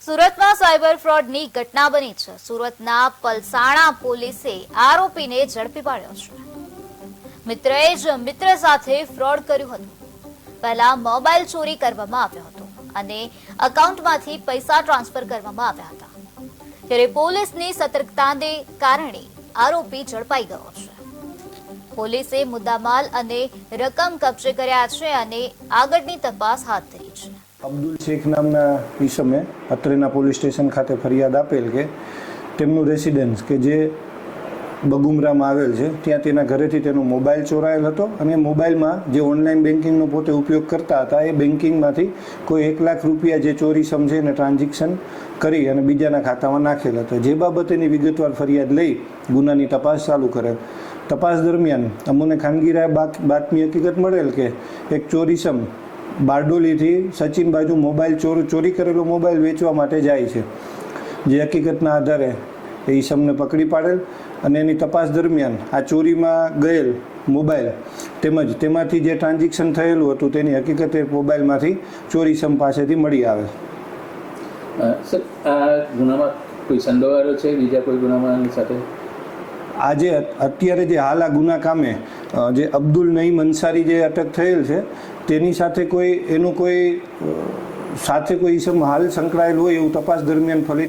સુરતમાં સાયબર ફ્રોડની ઘટના બની છે. સુરતના પલસાણા પોલીસે આરોપીને ઝડપી પાડ્યો છે. મિત્રએ જ મિત્ર સાથે ફ્રોડ કર્યું હતું. પહેલા મોબાઈલ ચોરી કરવામાં આવ્યો હતો અને એકાઉન્ટમાંથી પૈસા ટ્રાન્સફર કરવામાં આવ્યા હતા. ત્યારે પોલીસની સતર્કતાને કારણે આરોપી ઝડપાઈ ગયો છે. પોલીસે મુદ્દામાલ અને રકમ કબજે કર્યા છે અને આગળની તપાસ હાથ ધરી છે. અબ્દુલ શેખ નામના ઈસમે અત્રેના પોલીસ સ્ટેશન ખાતે ફરિયાદ આપેલ કે તેમનું રેસિડન્સ કે જે બગુમરામાં આવેલ છે ત્યાં તેના ઘરેથી તેનો મોબાઈલ ચોરાયેલ હતો અને મોબાઈલમાં જે ઓનલાઈન બેન્કિંગનો પોતે ઉપયોગ કરતા હતા એ બેન્કિંગમાંથી કોઈ 1 લાખ રૂપિયા જે ચોરી સમજે અને ટ્રાન્ઝેક્શન કરી અને બીજાના ખાતામાં નાખેલ હતો. જે બાબતેની વિગતવાર ફરિયાદ લઈ ગુનાની તપાસ ચાલુ કરેલ. તપાસ દરમિયાન અમને ખાનગી બાતમી હકીકત મળેલ કે એક ચોરીસમ બારડોલીથી સચિન બાજુ મોબાઈલ ચોરી કરેલો મોબાઈલ વેચવા માટે જાય છે. જે હકીકતના આધારે એ ઈસમને પકડી પાડેલ અને એની તપાસ દરમિયાન આ ચોરીમાં ગયેલ મોબાઈલ તેમજ તેમાંથી જે ટ્રાન્ઝેક્શન થયેલું હતું તેની હકીકત એ મોબાઈલમાંથી ચોરીસમ પાસેથી મળી આવે. સર, આ ગુનામાં કોઈ સંડોવાયેલો છે બીજા કોઈ ગુનામાં સાથે? આજે અત્યારે જે હાલ આ ગુના કામે જે અબ્દુલ નઈમ અંસારી જે અટક થયેલ છે તેની સાથે કોઈ ઈસમ હાલ સંકળાયેલ હોય એવું તપાસ દરમિયાન ફલિત